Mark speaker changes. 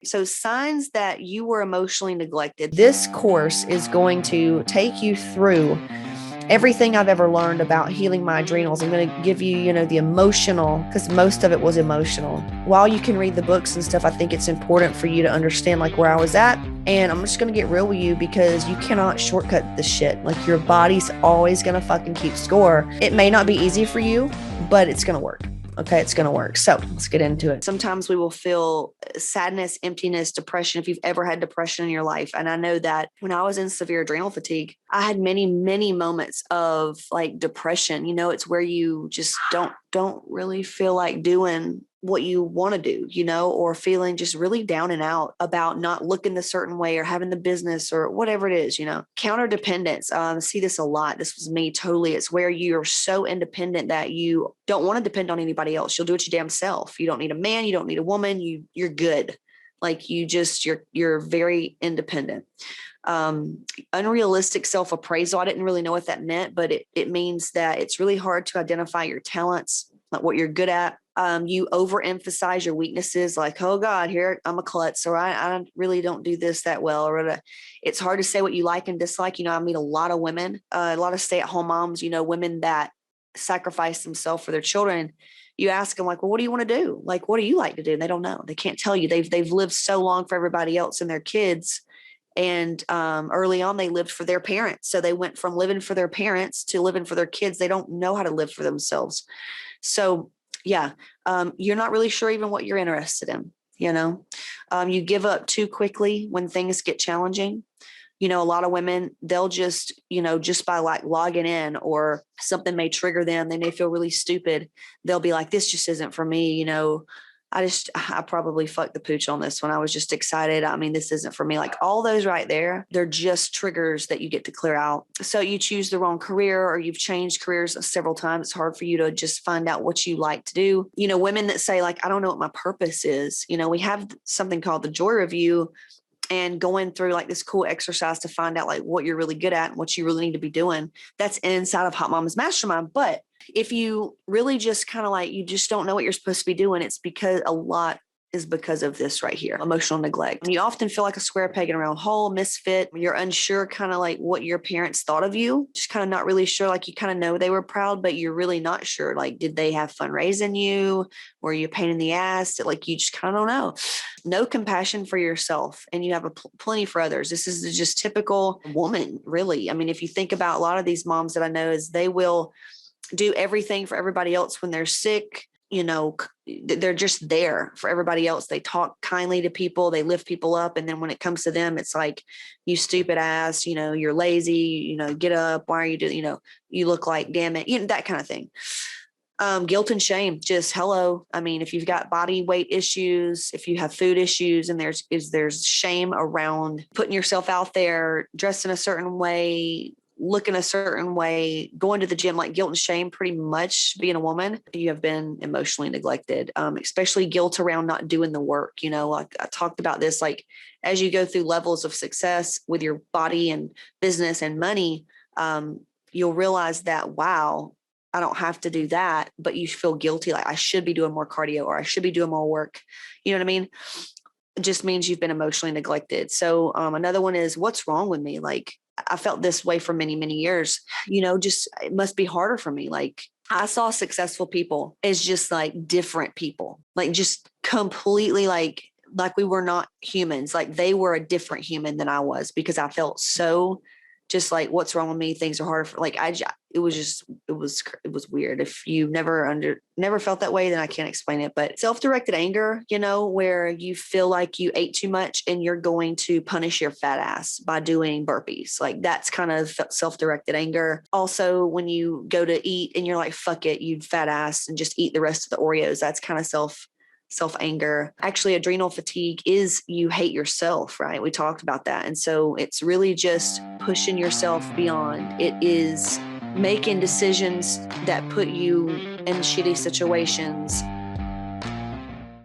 Speaker 1: So signs that you were emotionally neglected. This course is going to take you through everything I've ever learned about healing my adrenals. I'm going to give you, the emotional, because most of it was emotional. While you can read the books and stuff, I think it's important for you to understand like where I was at. And I'm just going to get real with you because you cannot shortcut this shit. Like your body's always going to fucking keep score. It may not be easy for you, but it's going to work. Okay, it's going to work. So let's get into it. Sometimes we will feel sadness, emptiness, depression, if you've ever had depression in your life. And I know that when I was in severe adrenal fatigue, I had many, many moments of like depression. It's where you just don't really feel like doing what you want to do, or feeling just really down and out about not looking the certain way or having the business or whatever it is, counter dependence. I see this a lot. This was me totally. It's where you're so independent that you don't want to depend on anybody else. You'll do it your damn self. You don't need a man. You don't need a woman. You're good. Like you're very independent. Unrealistic self-appraisal. I didn't really know what that meant, but it means that it's really hard to identify your talents, like what you're good at. You overemphasize your weaknesses, like, oh God, here I'm a klutz, or I really don't do this that well, or it's hard to say what you like and dislike. I meet a lot of women, a lot of stay-at-home moms, women that sacrifice themselves for their children. You ask them like, well, what do you want to do? Like, what do you like to do? And they don't know. They can't tell you. They've lived so long for everybody else and their kids. And early on, they lived for their parents. So they went from living for their parents to living for their kids. They don't know how to live for themselves. So yeah, you're not really sure even what you're interested in. You give up too quickly when things get challenging. A lot of women, they'll just by like logging in or something may trigger them. They may feel really stupid. They'll be like, this just isn't for me. I probably fucked the pooch on this one. I was just excited. I mean, this isn't for me. Like all those right there, they're just triggers that you get to clear out. So you choose the wrong career or you've changed careers several times. It's hard for you to just find out what you like to do. Women that say like, I don't know what my purpose is. We have something called the Joy Review, and going through like this cool exercise to find out like what you're really good at and what you really need to be doing. That's inside of Hot Mama's Mastermind. But if you really just kind of like, you just don't know what you're supposed to be doing, it's because a lot is because of this right here, emotional neglect. And you often feel like a square peg in a round hole, misfit. You're unsure kind of like what your parents thought of you, just kind of not really sure. Like you kind of know they were proud, but you're really not sure. Like, did they have fun raising you? Were you a pain in the ass? Like you just kind of don't know. No compassion for yourself, and you have plenty for others. This is just typical woman, really. I mean, if you think about a lot of these moms that I know, is they will do everything for everybody else when they're sick. They're just there for everybody else. They talk kindly to people, they lift people up. And then when it comes to them, it's like, you stupid ass, you're lazy, get up. Why are you doing, you look like, damn it, that kind of thing. Guilt and shame, just hello. I mean, if you've got body weight issues, if you have food issues, and there's shame around putting yourself out there, dressed in a certain way, looking a certain way, going to the gym, like guilt and shame, pretty much being a woman, you have been emotionally neglected, especially guilt around not doing the work. Like I talked about this, like as you go through levels of success with your body and business and money, you'll realize that, wow, I don't have to do that, but you feel guilty. Like I should be doing more cardio or I should be doing more work. You know what I mean? It just means you've been emotionally neglected. So another one is, what's wrong with me? Like, I felt this way for many, many years, just, it must be harder for me. Like I saw successful people as just like different people, like just completely like we were not humans. Like they were a different human than I was, because I felt so just like, what's wrong with me? Things are harder for like, it was weird. If you never felt that way, then I can't explain it. But self-directed anger, where you feel like you ate too much and you're going to punish your fat ass by doing burpees. Like that's kind of self-directed anger. Also, when you go to eat and you're like, fuck it, you fat ass, and just eat the rest of the Oreos. That's kind of self-anger. Actually, adrenal fatigue is you hate yourself, right? We talked about that. And so it's really just pushing yourself beyond. It is making decisions that put you in shitty situations